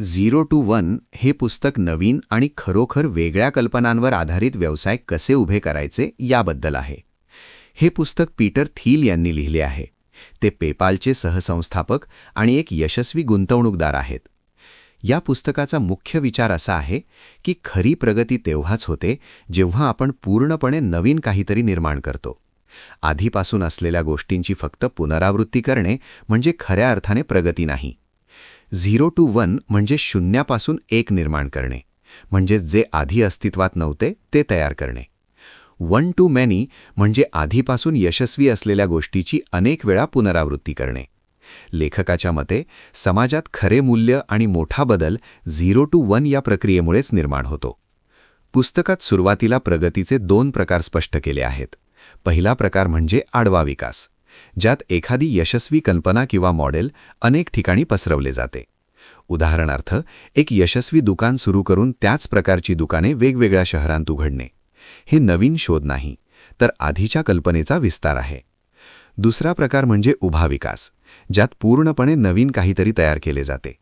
Zero to one हे पुस्तक नवीन आणि खरोखर वेगळ्या कल्पनांवर आधारित व्यवसाय कसे उभे करायचे याबद्दल आहे. हे पुस्तक पीटर थिल यांनी लिहिले आहे. ते पेपालचे सहसंस्थापक आणि एक यशस्वी गुंतवणूकदार आहेत. या पुस्तकाचा मुख्य विचार असा आहे की खरी प्रगती तेव्हाच होते जेव्हा आपण पूर्णपणे नवीन काहीतरी निर्माण करतो. आधीपासून असलेल्या गोष्टींची फक्त पुनरावृत्ती करणे म्हणजे खऱ्या अर्थाने प्रगती नाही. झिरो टू वन म्हणजे शून्यापासून एक निर्माण करणे, म्हणजे जे आधी अस्तित्वात नव्हते ते तयार करणे. वन टू मेनी म्हणजे आधीपासून यशस्वी असलेल्या गोष्टीची अनेक वेळा पुनरावृत्ती करणे. लेखकाच्या मते समाजात खरे मूल्य आणि मोठा बदल झिरो टू वन या प्रक्रियेमुळेच निर्माण होतो. पुस्तकात सुरुवातीला प्रगतीचे 2 प्रकार स्पष्ट केले आहेत. पहिला प्रकार म्हणजे आडवा विकास, ज्यात एखादी यशस्वी कल्पना किंवा मॉडेल अनेक ठिकाणी पसरवले जाते. उदाहरणार्थ, एक यशस्वी दुकान सुरू करून त्याच प्रकारची दुकाने वेगवेगळ्या शहरांत उघडणे. हे नवीन शोध नाही, तर आधीच्या कल्पनेचा विस्तार आहे. दुसरा प्रकार म्हणजे उभा विकास, ज्यात पूर्णपणे नवीन काहीतरी तयार केले जाते.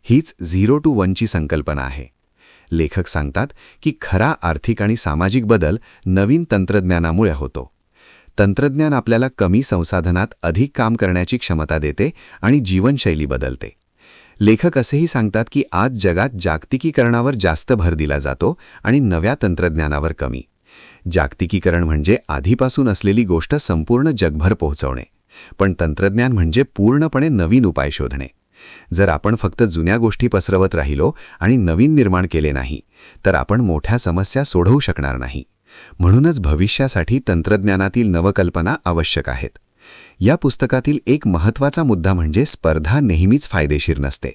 हीच झिरो टू वनची संकल्पना आहे. लेखक सांगतात की खरा आर्थिक आणि सामाजिक बदल नवीन तंत्रज्ञानामुळे होतो. तंत्रज्ञान आपल्याला कमी संसाधनात अधिक काम करण्याची क्षमता देते आणि जीवनशैली बदलते. लेखक असेही सांगतात की आज जगात जागतिकीकरणावर जास्त भर दिला जातो आणि नव्या तंत्रज्ञानावर कमी. जागतिकीकरण म्हणजे आधीपासून असलेली गोष्ट संपूर्ण जगभर पोहोचवणे, पण तंत्रज्ञान म्हणजे पूर्णपणे नवीन उपाय शोधणे. जर आपण फक्त जुन्या गोष्टी पसरवत राहिलो आणि नवीन निर्माण केले नाही, तर आपण मोठ्या समस्या सोडवू शकणार नाही. म्हणूनच भविष्यासाठी तंत्रज्ञानातील नवकल्पना आवश्यक आहेत. या पुस्तकातील एक महत्त्वाचा मुद्दा म्हणजे स्पर्धा नेहमीच फायदेशीर नसते.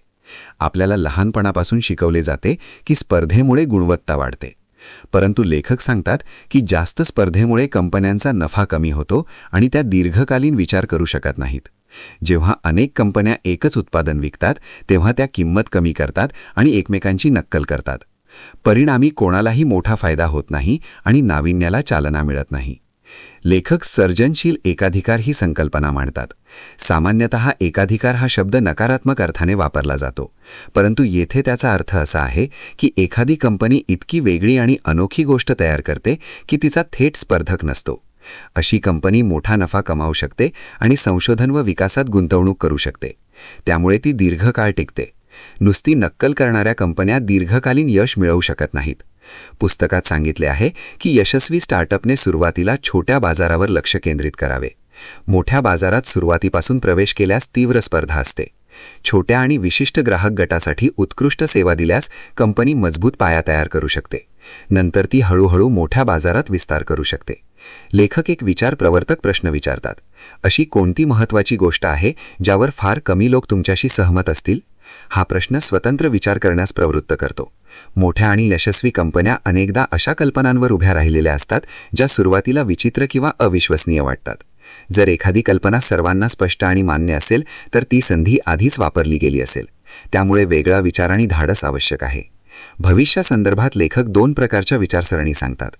आपल्याला लहानपणापासून शिकवले जाते की स्पर्धेमुळे गुणवत्ता वाढते, परंतु लेखक सांगतात की जास्त स्पर्धेमुळे कंपन्यांचा नफा कमी होतो आणि त्या दीर्घकालीन विचार करू शकत नाहीत. जेव्हा अनेक कंपन्या एकच उत्पादन विकतात तेव्हा त्या किंमत कमी करतात आणि एकमेकांची नक्कल करतात. परिणामी कोणालाही मोठा फायदा होत नाही आणि नाविन्याला चालना मिळत नाही. लेखक सर्जनशील एकाधिकार ही संकल्पना मांडतात. सामान्यतः एकाधिकार हा शब्द नकारात्मक अर्थाने वापरला जातो, परंतु येथे त्याचा अर्थ असा आहे की एखादी कंपनी इतकी वेगळी आणि अनोखी गोष्ट तयार करते की तिचा थेट स्पर्धक नसतो. अशी कंपनी मोठा नफा कमावू शकते आणि संशोधन व विकासात गुंतवणूक करू शकते. त्यामुळे ती दीर्घकाळ टिकते. नुसती नक्कल करणाऱ्या कंपन्या दीर्घकालीन यश मिळवू शकत नाहीत. पुस्तकात सांगितले आहे की यशस्वी स्टार्टअपने सुरुवातीला छोट्या बाजारावर लक्ष केंद्रित करावे. मोठ्या बाजारात सुरुवातीपासून प्रवेश केल्यास तीव्र स्पर्धा असते. छोट्या आणि विशिष्ट ग्राहक गटासाठी उत्कृष्ट सेवा दिल्यास कंपनी मजबूत पाया तयार करू शकते. नंतर ती हळूहळू मोठ्या बाजारात विस्तार करू शकते. लेखक एक विचार प्रवर्तक प्रश्न विचारतात. अशी कोणती महत्त्वाची गोष्ट आहे ज्यावर फार कमी लोक तुमच्याशी सहमत असतील? हा प्रश्न स्वतंत्र विचार करण्यास प्रवृत्त करतो. मोठ्या आणि यशस्वी कंपन्या अनेकदा अशा कल्पनांवर उभ्या राहिलेल्या असतात ज्या सुरुवातीला विचित्र किंवा अविश्वसनीय वाटतात. जर एखादी कल्पना सर्वांना स्पष्ट आणि मान्य असेल तर ती संधी आधीच वापरली गेली असेल. त्यामुळे वेगळा विचार आणि धाडस आवश्यक आहे. भविष्यासंदर्भात लेखक 2 प्रकारच्या विचारसरणी सांगतात.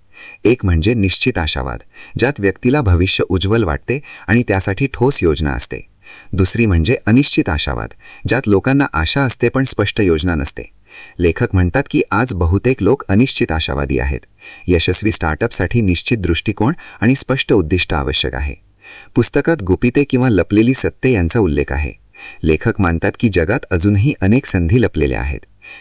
एक म्हणजे निश्चित आशावाद, ज्यात व्यक्तीला भविष्य उज्ज्वल वाटते आणि त्यासाठी ठोस योजना असते. दुसरी म्हणजे अनिश्चित आशावाद, ज्यात लोकांना आशा असते पण स्पष्ट योजना नसते. लेखक म्हणतात की आज बहुतेक लोक अनिश्चित आशावादी आहेत. यशस्वी स्टार्टअपसाठी निश्चित दृष्टिकोन आणि स्पष्ट उद्दिष्ट आवश्यक आहे. पुस्तकात गुपिते किंवा लपलेली सत्ये यांचा उल्लेख आहे. लेखक मानतात की जगात अजूनही अनेक संधी लपलेल्या आहेत.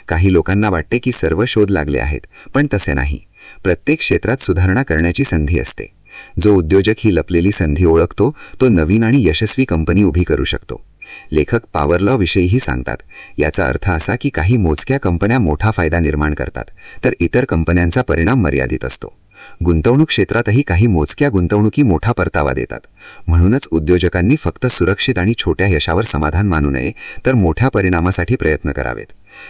काही लोकांना वाटते की सर्व शोध लागले आहेत, पण तसे नाही. प्रत्येक क्षेत्रात सुधारणा करण्याची संधी असते. जो उद्योजक ही लपलेली संधी ओळखतो तो नवीन आणि यशस्वी कंपनी उभी करू शकतो. लेखक पॉवर लॉ विषयीही सांगतात. याचा अर्थ असा की काही मोजक्या कंपन्या मोठा फायदा निर्माण करतात, तर इतर कंपन्यांचा परिणाम मर्यादित असतो. गुंतवणूक क्षेत्रातही काही मोजक्या गुंतवणुकी मोठा परतावा देतात. म्हणूनच उद्योजकांनी फक्त सुरक्षित आणि छोट्या यशावर समाधान मानू नये, तर मोठ्या परिणामासाठी प्रयत्न करावेत.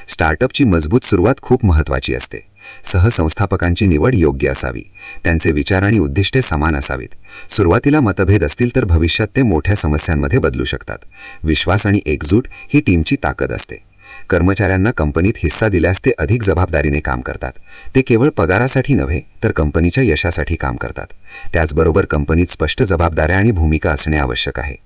स्टार्टअपची मजबूत सुरुवात खूप महत्त्वाची असते. सहसंस्थापकांची निवड योग्य असावी. त्यांचे विचार आणि उद्दिष्टे समान असावीत. सुरुवातीला मतभेद असतील तर भविष्यात ते मोठ्या समस्यांमध्ये बदलू शकतात. विश्वास आणि एकजूट ही टीमची ताकद असते. कर्मचाऱ्यांना कंपनीत हिस्सा दिल्यास ते अधिक जबाबदारीने काम करतात. ते केवळ पगारासाठी नव्हे तर कंपनीच्या यशासाठी काम करतात. त्याचबरोबर कंपनीत स्पष्ट जबाबदाऱ्या आणि भूमिका असणे आवश्यक आहे.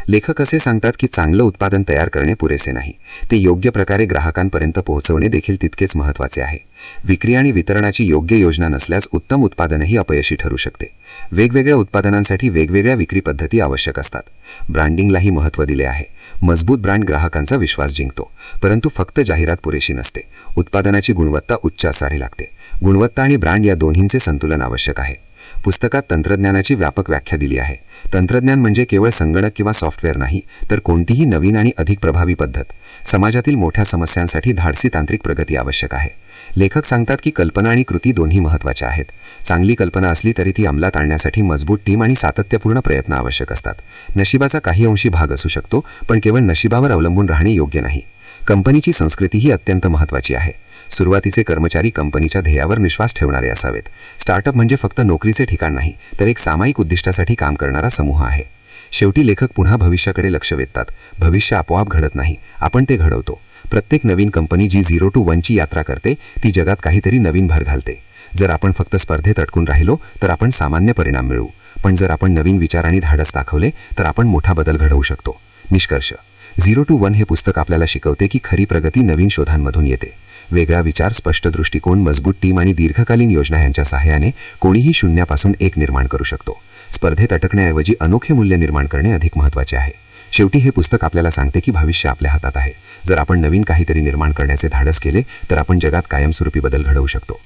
लेखक असे सांगतात की चांगलं उत्पादन तयार करणे पुरेसे नाही, ते योग्य प्रकारे ग्राहकांपर्यंत पोहोचवणे देखील तितकेच महत्त्वाचे आहे. विक्री आणि वितरणाची योग्य योजना नसल्यास उत्तम उत्पादनही अपयशी ठरू शकते. वेगवेगळ्या उत्पादनांसाठी वेगवेगळ्या विक्री पद्धती आवश्यक असतात. ब्रँडिंगलाही महत्त्व दिले आहे. मजबूत ब्रँड ग्राहकांचा विश्वास जिंकतो, परंतु फक्त जाहिरात पुरेशी नसते. उत्पादनाची गुणवत्ता उच्च असावी लागते. गुणवत्ता आणि ब्रँड या दोन्हींचे संतुलन आवश्यक आहे. पुस्तकात तंत्रज्ञानाची व्यापक व्याख्या दिली आहे. तंत्रज्ञान म्हणजे केवळ संगणक किंवा सॉफ्टवेअर नाही, तर कोणतीही नवीन आणि अधिक प्रभावी पद्धत. समाजातील मोठ्या समस्यांसाठी धाडसी तांत्रिक प्रगती आवश्यक आहे. लेखक सांगतात की कल्पना आणि कृती दोन्ही महत्त्वाच्या आहेत. चांगली कल्पना असली तरी ती अंमलात आणण्यासाठी मजबूत टीम आणि सातत्यपूर्ण प्रयत्न आवश्यक असतात. नशिबाचा काही अंशी भाग असू शकतो, पण केवळ नशिबावर अवलंबून राहणे योग्य नाही. कंपनीची संस्कृती ही अत्यंत महत्त्वाची आहे. सुरुवातीचे कर्मचारी कंपनीच्या ध्येयावर विश्वास ठेवणारे असावेत. स्टार्टअप म्हणजे फक्त नोकरीचे ठिकाण नाही, तर एक सामायिक उद्दिष्टासाठी काम करणारा समूह आहे. शेवटी लेखक पुन्हा भविष्याकडे लक्ष वेधतात. भविष्य आपोआप घडत नाही, आपण ते घडवतो. प्रत्येक नवीन कंपनी जी 0 to 1 ची यात्रा करते, ती जगात काहीतरी नवीन भर घालते. जर आपण फक्त स्पर्धेत अडकून राहिलो तर आपण सामान्य परिणाम मिळवू, पण जर आपण नवीन विचार आणि धाडस दाखवले तर आपण मोठा बदल घडवू शकतो. निष्कर्ष: 0 to 1 हे पुस्तक आपल्याला शिकवते की खरी प्रगती नवीन शोधांमधून येते. वेगळा विचार, स्पष्ट दृष्टिकोन, मजबूत टीम आणि दीर्घकालीन योजना यांच्या सहाय्याने कोणीही शून्यापासून एक निर्माण करू शकतो. स्पर्धेत अटकण्याऐवजी अनोखे मूल्य निर्माण करणे अधिक महत्त्वाचे आहे. शेवटी हे पुस्तक आपल्याला सांगते की भविष्य आपल्या हातात आहे. जर आपण नवीन काहीतरी निर्माण करण्याचे धाडस केले तर आपण जगात कायमस्वरूपी बदल घडवू शकतो.